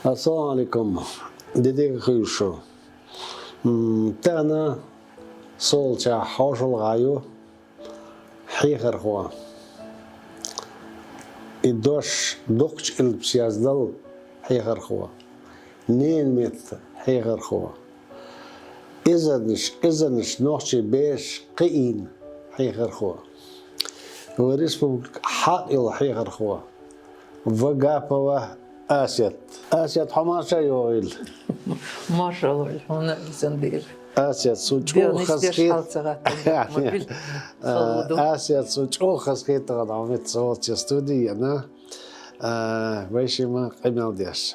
السلام عليكم ديدي خيوشو تانا صولتا حوش الغايو حيخر خوا إدوش دوكش البسيازدل حيخر خوا نين ميت حيخر خوا إذنش نوحشي بيش قئين حيخر خوا ورسبوك حائل حيخر خوا وقافوا آسيات حماشة يوغيل ما شاء الله الحمد زندير آسيات سوچو خسكيت يعني آسيات سوچو خسكيت غد عميت صوت يستودي أنا ويشي ما قيمة ديش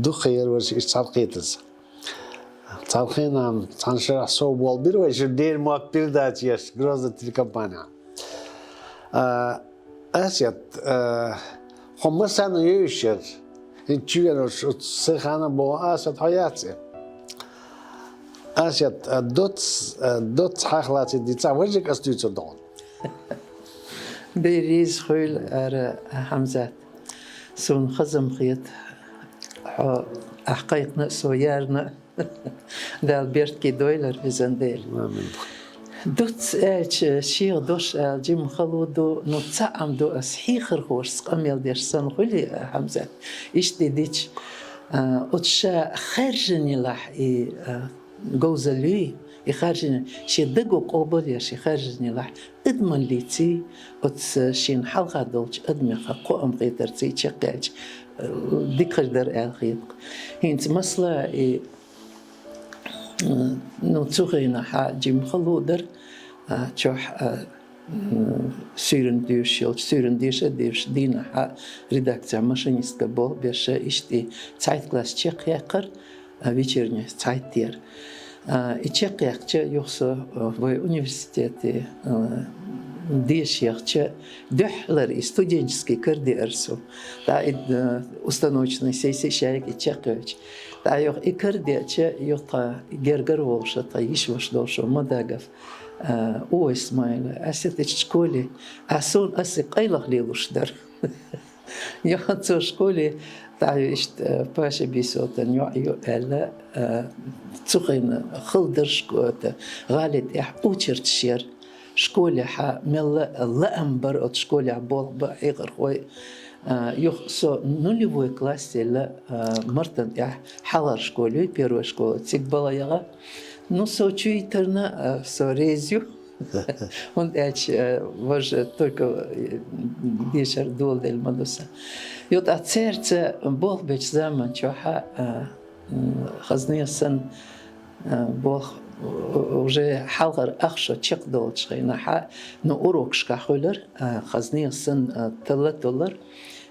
دو خير ويشي إشتالقيتز تالخينا تنشرح صوب والبير ويشي دير مؤكبير داتيش جروزة الكمبانيا آسيات هم سنة يوشر إنتشيلو شو سخانة بو آسيات حياتي آسيات دوت حخلاتي ديتا وجهك أستيتو دون بيريز خيل حمزات سون خزم خيط أحقيقنا سويارنا دال بيرتكي دويلر في زنديل دوت شيخ دوش جيم خلودو نتصعم دو أسحيخر خورس قميل ديش سن خلي حمزات إشتي ديش أتشا خارجني لح جوزلي يخرجني شي دقو قبل يا شي خرجني لح ادمن ليتي أتس شين حلقة دولش ادمي خاقو أم غيدرتي تشقاج ديك در الخيط هينت مسلا نوتوغينا حا جيم خلودر تشوح سيرن ديش دينا حا редакция машинистка бол беша ишти цайт класс чек якыр вечерний цайт тер и чек якче юхсо в университете деш якче дехлер и студенческий кардиерсу да установочный сессия шарик и чекович да юх и кардиаче юха гергер волша та иш ваш долшо мадагов о Исмаил асетич школе асон аси қайлах лилушдар я хочу в школе تعيشت باشا بيسوتا نوعيو ألا تسوخين خلدر شكوتا غالد إح أوشرت شير شكولي حا ملا لأمبر أت شكولي عبول بحيغر خوي يخصو نوليوي كلاسي لا مرتن إح حلر شكولي بيرو شكولي تيقبلا يغا نصو чуйтерна сорезю. Он вож только дешер дол дель мадуса. И вот от сердца Бог беч zaman чоха хазния сан Бог уже халгар ахшо чек дол чхина ха но урок шка холер хазния сан $3.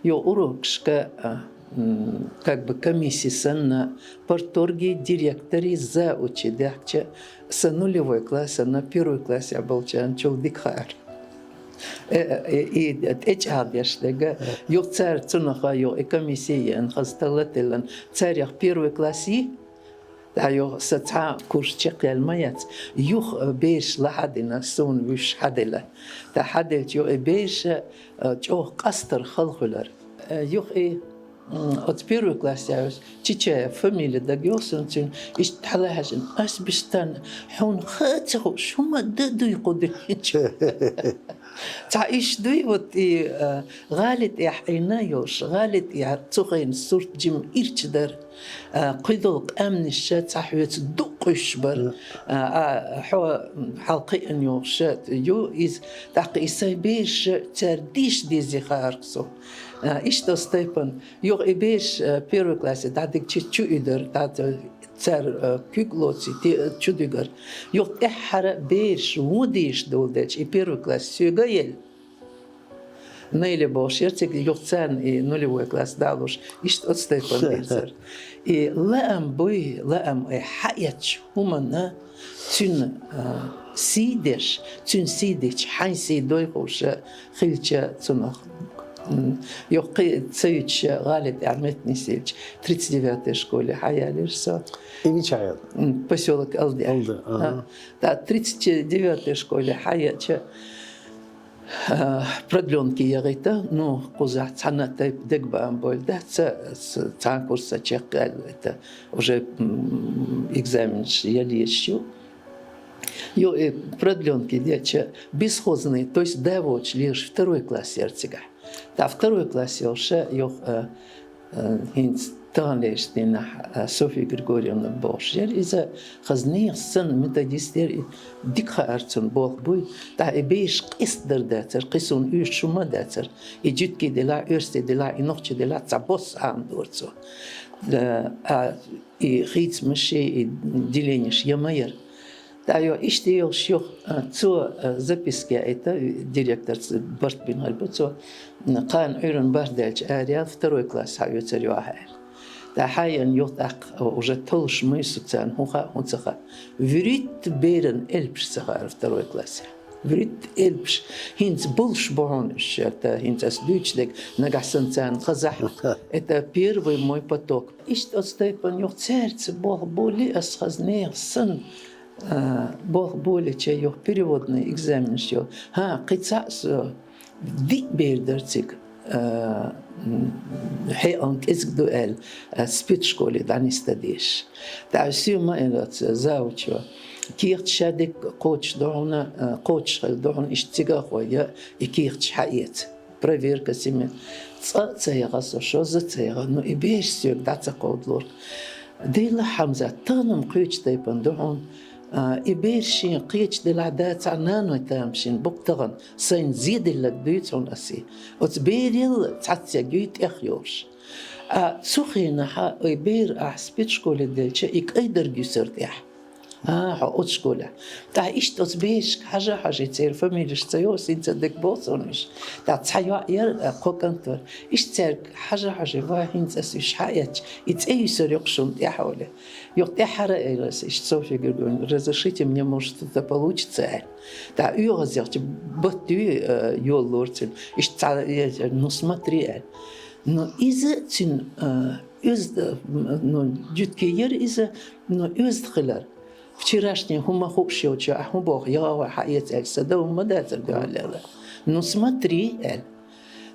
Ё урок шка как бы комиссии на порторге директоры за учедахча с нулевой класса на первый класс я был чанчул дикхар и эти адешлега ё царь цунаха ё комиссии ан хасталателан царь первый класси да ё сата курс чекал маят юх беш лахадина сон виш хадела да хадел ё беш чо кастер халхулар юх от первый класс я чичая фамилия дагёсунтин иш талахажин асбистан хун хатсу шума даду يقدرش تعيش دوي вот и غالت يا حينايوش غالت يا تغين صورت جيم إرتدر قيدوق أمن الشات صحويت دقش بر حو حلقي أن يوشات يو إز دق إسايبيش ترديش ديزي خارقسو إيش تو ستيبن يو إبيش بيرو كلاسي دادك تشو إدر داد цар кюклоци чудыгар yok ehara beş mudиш doldech и первый класс сюгаел نيلي بوش يرتك يقتان نولي كلاس دالوش إشت أستيقظ بيرزر لأم بوي لأم حياتش هما تون سيدش تون سيدش حين سيدوي خوش خيلتش تنخ يقي تسيتش غالب عمتني سيلش 39 школе حياليش سو И не чаял. поселок Алды. Алды, ага. Да, 39 школе حياتش продленки ягыта, ну, куза цаната дегба боль, да, цан курса чекал, это уже экзамен я лещу. Ё продленки деча бесхозные, то есть девоч лишь второй класс сердцега. Да, второй класс уже ё инц Танлештина Софья Григорьевна Бошер из-за хазних сын методистер дикха арцун бог буй та эбейш қисдыр дәтер қиsun үш шума дәтер и жүтке дела өрсте дела и нохче дела цабос андурцу и хиц мыши и делениш ямайер та ё иште ё шёх цо записки это директор Барт бин Альбуцо قان عيرن باردلج آريال второй класс هايو تريوها دا حاين يوتاق уже толш мы социан хуха хунцаха врит берен эльпш сахар второй классе врит эльпш хинц булш бонш это хинц асдучдек нагасанцан казах это первый мой поток ишт отстепан ёх сердце бог боли асхазнех сын бог боли че ёх переводный экзамен шё ха кыцас ди бердерцик هي أنك إزدوال سبيتشكولي دعني استديش تعسيو ما إلات زاوتشو كيرت شادك قوتش دعونا قوتش دعونا إشتيغا خويا إكيرتش حقيت проверка سيمين تسايغا شو زتسايغا نو إبيش سيوك داتا قودلور ديلا حمزة تانم قيوش تايبان دعون إبيرشين قيتش دلعدات عنانو تامشين بقتغن سين زيد اللي بيتون أسي وتبيريل تعطي جيت إخيوش سوخينا حا إبير أحسبت شكولة دلشة إك أيدر جيسرت إح حقوت شكولة تا إيش تسبيش حاجة تسير فميلش تسيوس إنت دك بوصونش تا تسيو ير قوكنتور إيش تسير حاجة واحد تسيش حياتش إتأي سريقشون تحوله يقطع حرائرس إيش Софья Григорьевна, разрешите мне, может, это получится. Да, юрозерти, баттю юллорцин, ну смотри. Но из-за тин, ну, дюткеер из-за, но из-за вчерашний хумахукший уча, а хумбох, я хаец эль садов мадатер галела. Ну смотри, эль.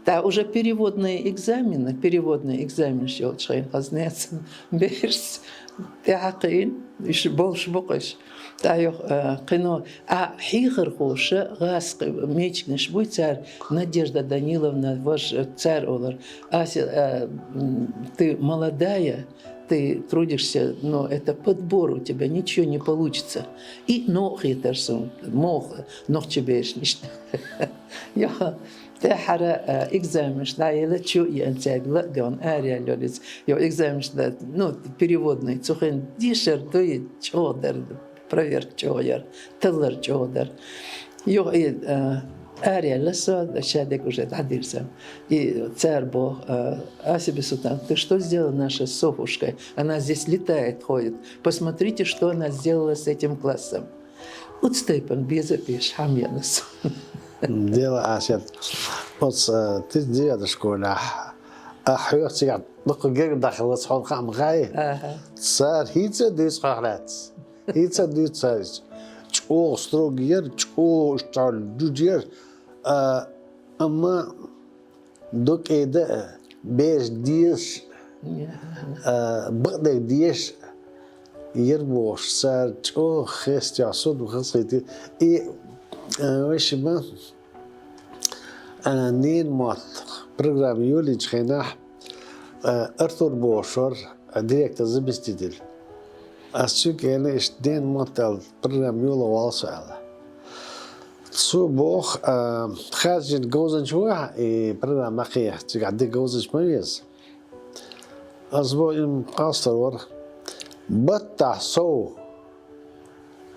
Да, уже переводный экзамен шел, шейн хазнец, берс. تعقين إيش بولش بقش تايو قنو حيخر خوشة غاس ميچ نشبوي царь Надежда Даниловна ваш царь олар ты молодая ты трудишься но это подбор у тебя ничего не получится и ног етерсун мох ног чебеш ничто я تحرى экзаменш да или чё я антягла дон ария лёлиц я экзаменш да ну переводный цухен дишер то и чёдер проверка чёдер тылыр чёдер ё ария лесо шадек уже дадирсам и царь бог Асиби Султан ты что сделала наша Софушка она здесь летает ходит посмотрите что она сделала с этим классом вот степан безопиш хамьянас Дело عشان بص تجي هذا شكون حيوتي قاعد دقيق داخل صحون خام غاي صار هيتا ديس قالات هيتا ديس او ستروغير او ستال دوجير اما دوك ايدا بيش ديش بقدر ديش يربوش صار او خيست يعصد وخصيتي اي وش ما أنا نين مات برنامج يولي جخناح أرثر بوشر ديريكتور زبستيدل أشوف أنا إيش دين مات البرنامج يولا واصل سو بوخ خارج الجوزن شوية برنامج مخيح تقعد جوزن شميز أسبوع مقاصر ور بتاع سو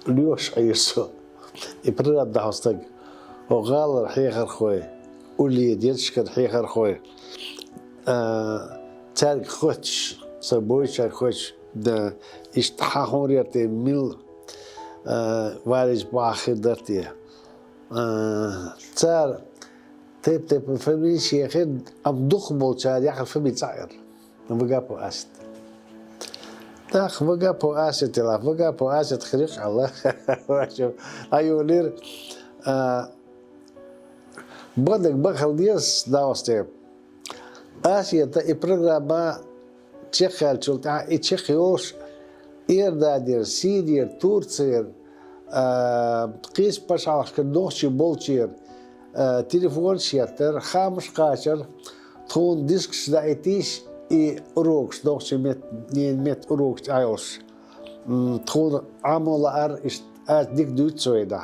ليوش أيسو يبرد ده هستج وقال رح يخر خوي ولي ديرش كان حيخر خوي تارك خوش سبويش خوش دا اشتحاهم ريرتي ميل وارج باخر درتي تار تيب فمي شيخين ام دخمو تار ياخر فمي تعير نبقابو اسد داخ بقابو اسد تلا بقابو اسد خريق الله ايو لير بدك بخل ديس داوستيب اسيا تا برنامج تشيخال شلتا تشيخيوش إيردادير سيدير تورتسير قيس باشاش كدوشي بولشير تليفون شيرتر خامش قاشر تون ديسكس دايتيش اي اوروكس دوشي مت اوروكس ايوش تون عمل ار است ديك دوت سويدا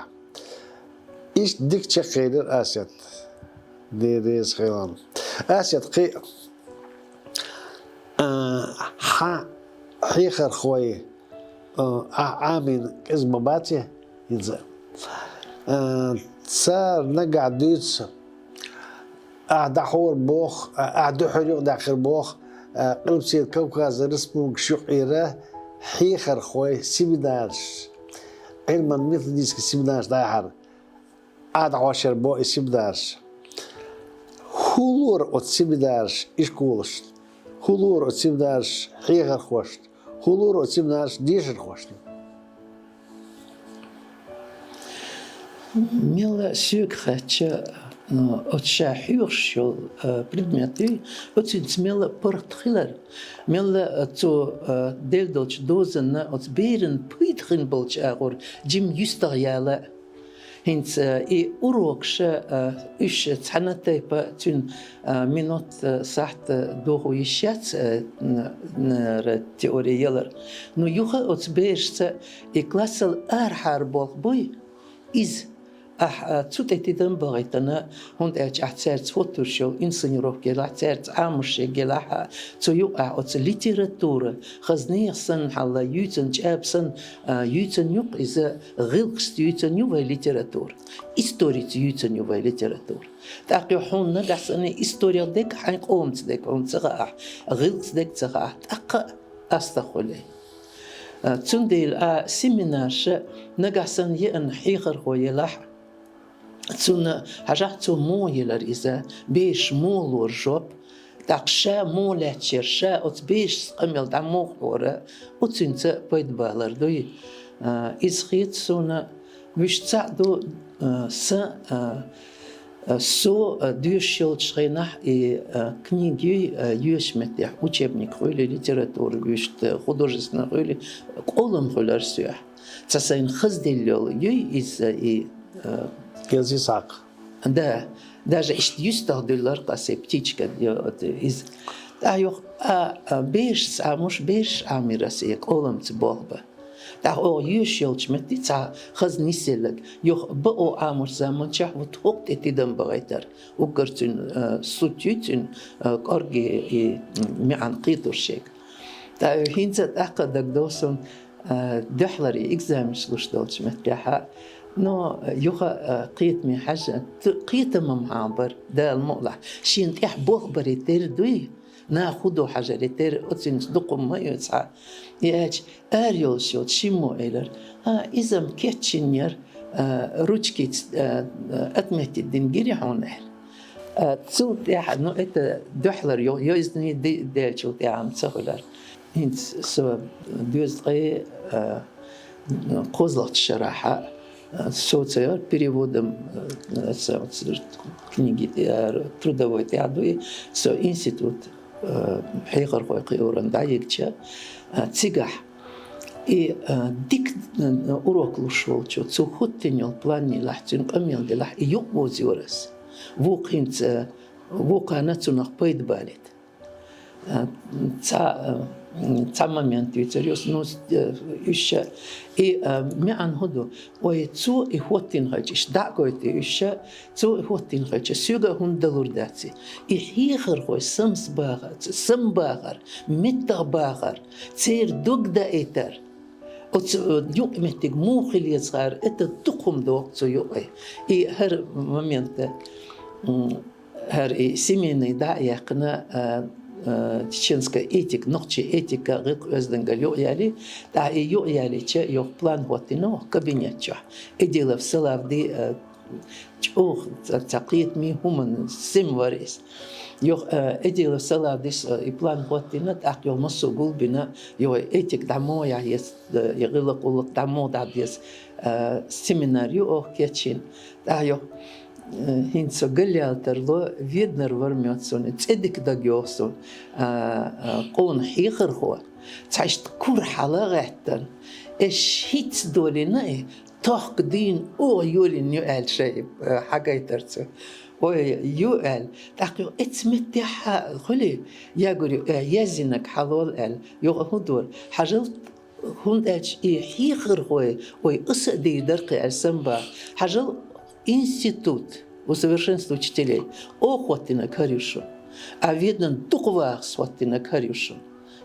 است ديك تشيخيدر اسيت دي خيلان اسيت قي ها حيخر خوي عامل اسمه باتي ينزل صار نقع دوتس قاعد حور بوخ قاعد حريق داخل بوخ قلب سير كوكاز رسمه شقيره حيخر خوي سيبدارش علما مثل ديسك سيبدارش دايحر قاعد عشر بو سيبدارش هولور ات سيبدارش ايش كولش هولور ات سيبدارش حيخر خوش هولور ات سيبدارش ديشر خوش Мила сюкхача от шахюршил предметы, от смела портхилер, мела то дельдолч дозен от берен пытхин болч агор, джим юстаряла. Hins I urokse üsh tsanateipa tun minut saht dohu ishat ner teorieler. Nu juha от beerste I klassel harbolg boy is تسوتي دنبغيتنا هون اعترت فوتوشو انسنيروف جلاترت عامش جلاها تو يقع ات ليتراتورة خزنير سن حلا يوتن جابسن يوتن يق إذا غلقست يوتن يو ليتراتور إستوري يوتن يو ليتراتور تاقي حون نقصني إستوريا ديك حين قومت ديك قومت تغاح غلقست ديك تغاح تاق أستخولي تنديل سيمينارش نقصن يأن حيغر ويلاح تون حاجاتو مويلر إذا بيش مولور جوب تاقشا مولاتشير شا أت بيش قميل دموخ ورا وتنت بيد بالر دوي إزخيت سونا ويش تعدو سو дюшил чренах и книги юшметях учебник или литературы юшт художественной или колом хуларсюх. Цасайн хазделил юй из и كيزي ساق да даже ишт юстахдуллар касе птичка из айох беш самуш беш амирасе колом цболба. Daar o juist met dit gaat niet zelf. Je bouw amers zaman chah wat ook dit dan bereider. Ook er toen soetjutun korge me aan qitoshek. Daar hinzet akkadak doson دحلري exams gustolch met jaha. No يوخا قيت من حاجة قيت معبر ده المقلع شين تيح بوخبري تير دوي ناخدو حاجة لتير أتين صدقهم ما يتسع ياج أريول شوت شيمو إيلر إذا كيتشينير روتشكيت أتمت الدنجيري هونير تسو تيح نو إت دحلر يوزني ديل شو تيعم تسهلر هنت سو دوزغي قوزلت الشراحة социал переводом книги трудовой театры со институт حيقر قوي أورندا يكشا تيجح и дик урок лушол чё цухоттенёл плане лахтин камел де лах юк возюрас вукинц вуканацунах пойдбалит ца момент вицерёс нос ещё и мян ходу ой цу и хоттин хачиш дагойте ещё цу и хоттин хачиш сюга хундалурдаци и хихер хой самбагар миттабагар цер дугда этер от юк метиг мухил يصغر это тукум док цу юй и хер момент هر семейный да яқына чеченская этик, нохчи этика гык өздөнгө юяли, да и юяли че yok план готино кабинет чо. Идила в селавди чух тaqiyet ми хуман симварис. Yok идила в селавдис и план готино так yok масугул бина yok этик дамо я есть йгылык улык дамо да без семинарию ох кечин. Да yok Hinso gëljalltërlo vidner vërmjotsun, цедик да гёсон, قون حيخر هو، تعيشت كور حلقة، إيش هيت دولنا تحق دين أو يولين يقال شيء حاجة يترسو، أو يقال تحقيق اتمتع خلي يقولي يزنك حلال ال يقهدور حاجة هون أش حيخر هو ويقصدي درق السنبا حاجة институт усовершенствования учителей. Охотина карюшу. А видно, духовах сватина карюшу.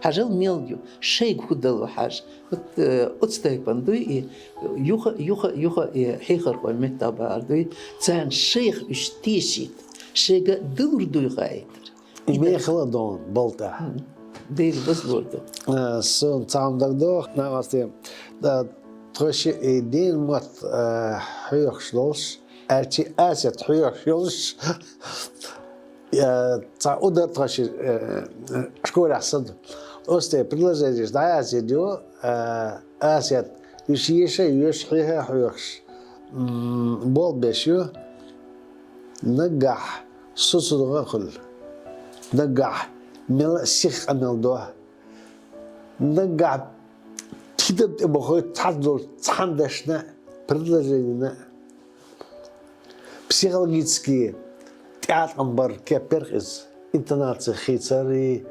Хажал мелью, шейк худал хаж. Вот отстай пандуй и юха и хейхар хой метабардуй. Цан шейх уштишит. Шейга дурдуй гайтер. И мехла дон болта. Дейл возлорду. Сон цам дагдох на васте. Да троши идин мат хойхшлос. Elçi Aset Hüyüş ta udar taşı şkola sad. Oste предложение да Азио Aset Hüyüşe Hüyüşhe Hüyüş. Bol beşi نجح صوصه خل نجح مل سيخ أملدو نجح كده بخوي تعدل تعندشنا предложение психологические театр амбар кеперхис интонация хитсари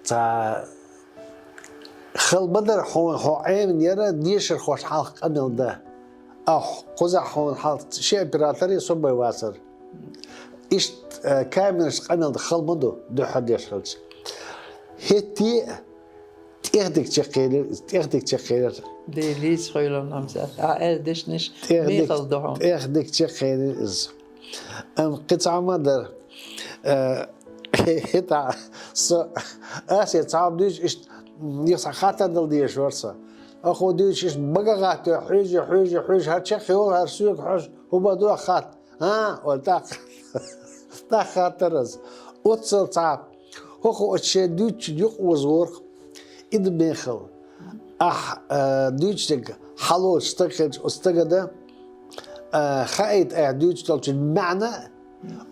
та خلبدر هو عين يرى ديشر خوش حلق أمل ده قزح هون حلق شيء براتري صبي واسر إيش كامل أمل ده خلبدو ده حد يشغلش هتي تيخدك تشخير دي ليس خيلون نمزات دشنش ميخل دهم تيخدك تشخير إز قطع مدر هتا آسيا تعب ديش إيش يصح خاطر دل ديش ورصة أخو ديش إيش بقى غاتو حوج هاتشخي هو هرسوك حوج هو بدو خات والتاق تا خاطرز وتصل تعب هو أتشدوش يق وزورق إذا بيخل دوتشتك حلو استقد خايت دوتش دولش المعنى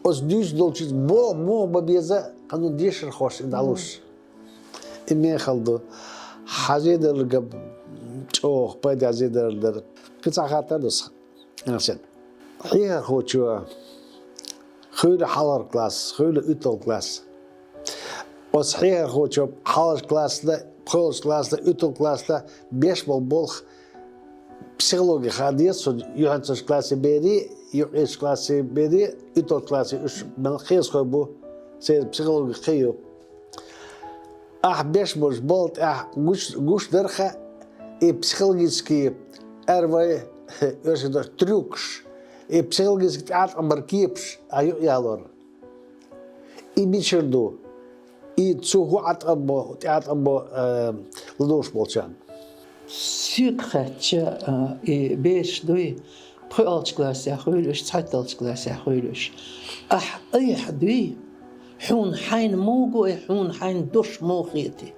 دوتش دولش مو ببيزا كانوا ديشر خوش إدالوش إمي خلدو حاجة القب أوه بدي أزيد در قطع خاطر دوس عشان هي خوشوا خير حلر كلاس خير أوتل كلاس وصحيح خوشوا حلر كلاس ده Пхолс класса, утил класса, беш болх психология хадис, юханцаш классе бери, юхиш классе бери, утил классе уж мелхис хобу, сей психология хию. Беш болт, гуш дерха и психологические эрвай, юшидор трюкш, и психологический театр амаркипш, ялор. И бичерду. И цугу атабо лдош болчан. Сюкхача и беш дуй пхолч класс я хуйлуш цайталч класс я хуйлуш. Ай хадуй حون حين موجو حون حين دوش موخيتي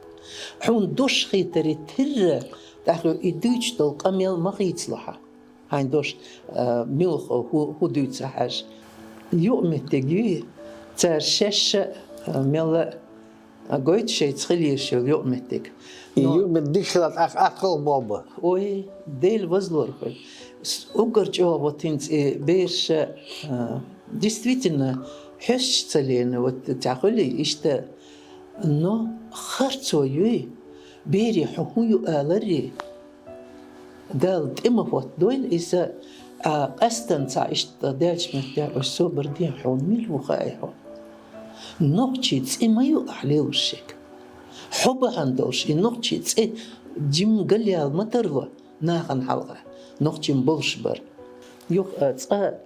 حون دوش خيتري تر داخل يدوش دل قميل ما خيتصلحه حين دوش ملخو هو دوش حاج يوم تجي ترشش ملا قويت شيء تخليش اليوم تك يوم الدخلت أخل بابا وي ديل وزلور خل أقرج واتنس بيش действительно حش تلين وتعقلي إشتا إنه خرطو يوي بيري حقويو آلري دال إما فوت دوين إذا أستن تا إشتا دالش مهتاع وشو بردين حون ميلو خايحو نوكتشيتس إما يو أحليو الشيك حبا هندوش نوكتشيتس جيم قليا المطرلو ناغن حلقة نوكتشين بولشبر يوك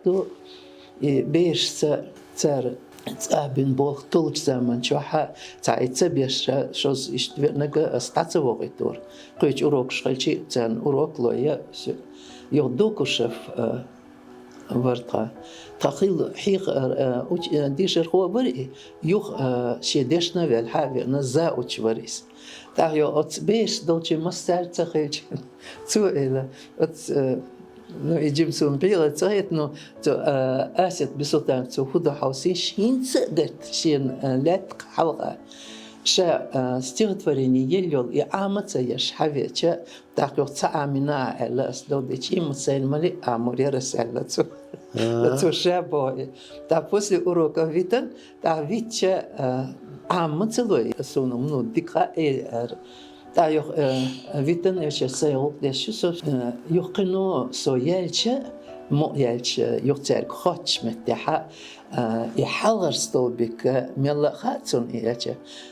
دو بيش تار بين بول طول زمان شو تعيت بيش شوز يشتبه استعصى وقتور قيش أوروك شغلتي تان أوروك لويا يودوك شف ورطة تقيل حيق ديش هو بري يوخ شيدشنا بالحاجة نزاع وتشوريس تاعيو أت بيش دولتي مستر تخيل تو إلى أت نو يجيب سون بيلا تايت نو تو أسيت بسلطان تو هذا حوسي شين سقط شين لات حلقة شا ستيغتوريني يليول إعامة يش حبيتش تاقيو تعامنا على أسلو ديشي مسلمة لأموري رسالة تو شابوي تا после урока витен та витче عامة سونو منو ديكا تا يخ витен يش سيغوك ديشو يقنو سويالش مو يالش يختار خاتش متاحة يحضر ستوبك ميلا خاتون يالش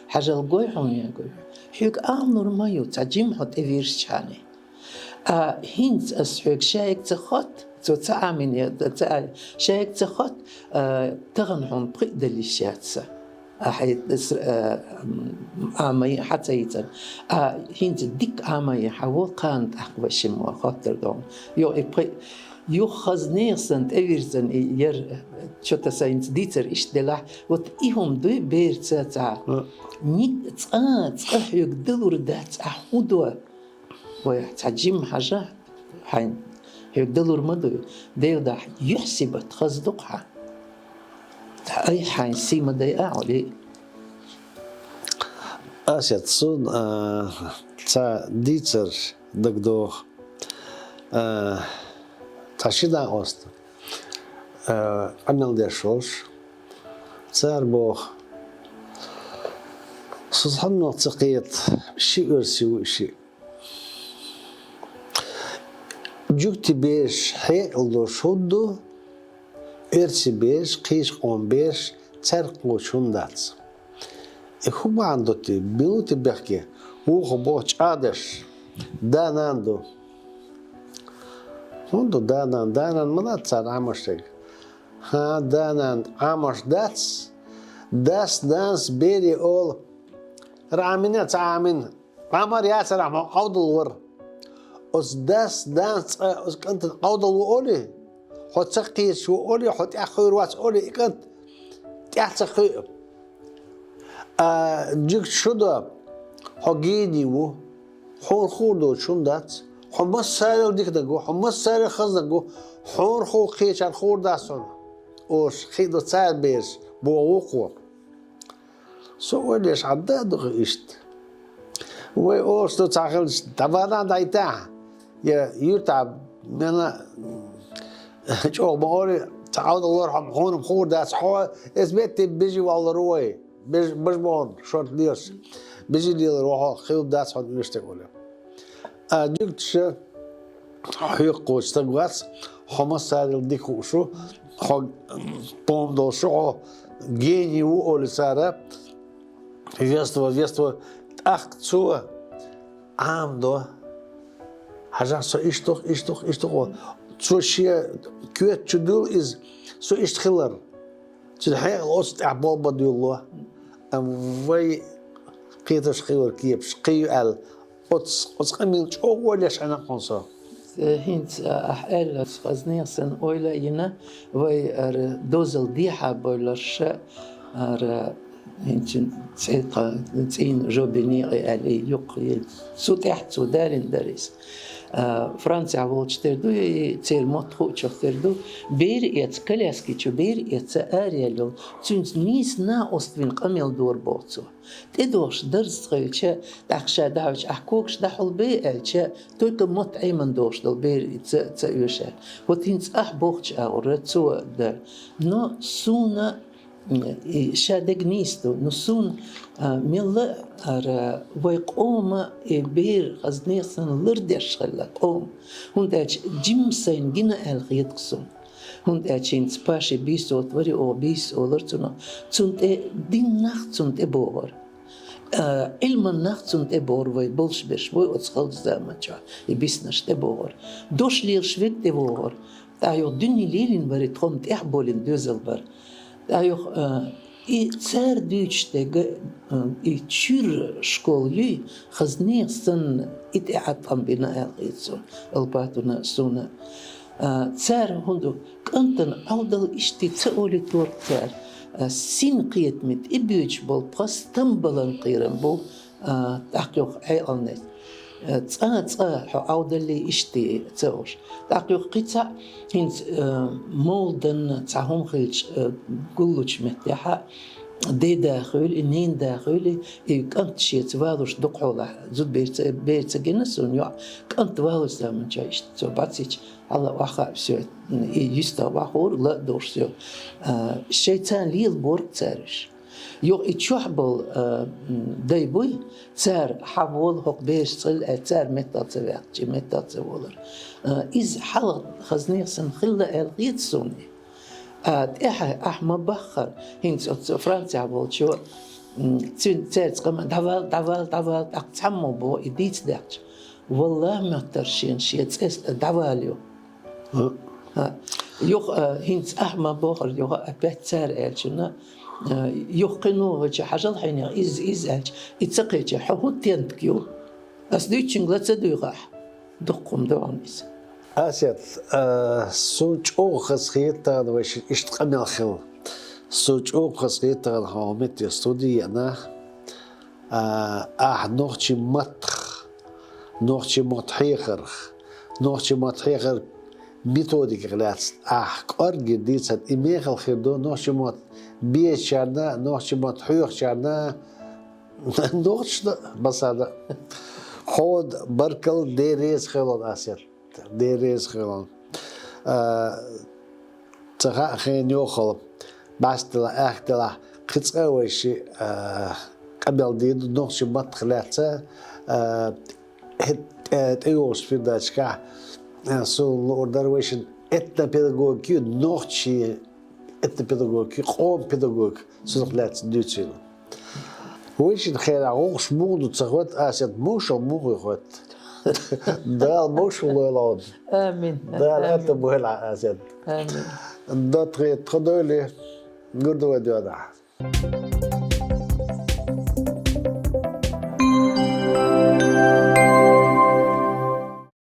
حاجة القويحون يقول حيوك نور مايو تجيم حط إفيرش شاني هينت أسحوك شايك تخط تو تعامل يا شايك تخط تغنحون بقي دليشاتسا حيث عامي حتى يتن هينت ديك عامي حول قاند أحوى شموا خاطر دون يو خزنير سنت إيفيرزن ير شو تساينت ديتر إيش دلح وتإيهم دوي بيرتا تاع نيك تحيوك دلور دات أحودوا ويحتاجيم حاجة حين يقدروا مدو ديودا يحسب تخزدقها أي حين سيما دي أعلي أسيا تصون تا ديتر دقدو تاشيدا أوست أنل ديشوش تار بوخ سوزحنو تقيت شيء أرسي شيء جوكتي بيش حيق الدو شودو إرسي بيش قيش قوم بيش ترقو شوندات إخوبا عندوتي بينوتي بيحكي وخو بوش عادش داناندو هندو دانان منات صار عمشتك ها دانان عمش داس دانس بيري أول رامينات عامين عمر ياسر عمو قود الور أس داس دانس أس كنت قود الوولي حط سقيس وولي حط أخير واس أولي كنت تحتقي جيك شدا حجيني و حور خودو شندات حمص ساري وديك دقو حمص ساري خز دقو حور خو خيش الخور داسون أوش خيدو سار بيش بووقو سو ليش عدادو خيشت وي أوش تو تعقل تبانا دايتاه يا يتعب منا شو بقولي تعود الله يرحم هون بخور داس حوا اثبت بيجي والله روي بجبون شورت ليش بيجي لي روحه خيل داس حد نشتغله ديكتش حيقو استغواس خمس سال ديك وشو حق بوم دو شو جيني وقول سارة فيستو تأخذ سوا عام دو حاجة سو إشتوخ سو شيء كويت تدول إز سو إشتخلر تلحق الأوست أعبال بدي الله وي قيتش خير كيبش قيال أوتس قمين شو ولاش أنا قنصة هينت أحقال خزنيسن أويلا ينا وي دوزل ديحة بولش هينت تين جوبيني علي يقيل سو تحت سو دارين داريس فرانسيا волч терду и цел мотху чохтерду бер ет каляски чу бер ет ариалу цунс нис на оствин камел дор боцу тедош дырсгылча тахша давч ахкокш дахул бе элча только мот айман дош дол бер ет цаюша вот инс ах бохч аурцу да но суна شادقنيستو نسون ملا ويقوم بير غزنيسن لردش خلا قوم هنداش جيمسين جنا الغيتقسون هنداشين سباشي بيسو توري او بيسو لرتنا تونت دين نخت تونت بور علم النخت تونت بور وي بولش بيش وي اتخل زامتشا يبيسنش تبور دوش لير شويت تبور تايو دني ليلين بري تخوم تحبولين دوزل بر أيوه И царь дючте и чур школы хазни сын итиатам бина элгицу албатуна суна царь хунду кантан алдал ишти цаоли тур царь син قيتمت إبيج بول باستم بلن قيرن بول تحقيق عيالنت حو أودلي إشتي تاوش تحقيق قطع هنت مولدن تعهم خيلش قلوش متيحة دي داخل إنين داخل كانت شيء توالوش دقوله زود بيرت جنسون يا كانت توالوش من جايش تو باتيش على واقع سو يستا واخور لا دور سو الشيطان ليل بورك تارش يو اتشوحبل دايبوي تار حول هوك بيش صل تار متى تبعتي متى تولر إز حلق خزنيسن خلا الغيت سوني أحمد بخر هنت فرنسا عبول شو تيرت قام دول أقتحموا بو إديت داش والله ما ترشين شيء تأس دواليو يوخ هنت أحمد بخر يوخ أبتر ألشنا يوقنوا وجه حاجة الحين إز ألش يتسقيج حهو تينتكيو أصديتشين لا تدويغح دقهم دوانيس أسيد سوج أو خسخيتا وش إشتقنا الخل سوج أو خسخيتا هامت يستودي أنا نوختي مطخ نوختي متحيخر ميثوديك غلاتس أرجع ديسات إيميل الخيردو نوختي مت بيت شارنا نوختي متحيخ شارنا نوختش بس هذا خود بركل ديريز خلال أسيد ديريز خلال تخا خين يوخل باستلا أختلا قصة وشي قبل ديد نوختي متخلاتها تيوس في داشكا سو لوردر ويشن اتنا بيداغوجي نوختي اتنا بيداغوجي قوم بيداغوج سوخلات دوتسين ويشن خير عوش مودو تسخوت اسيد موشل موغوت دال موشل لولاد آمين دال أنت بوهل اسيد آمين داتري تخدولي قردو ودودا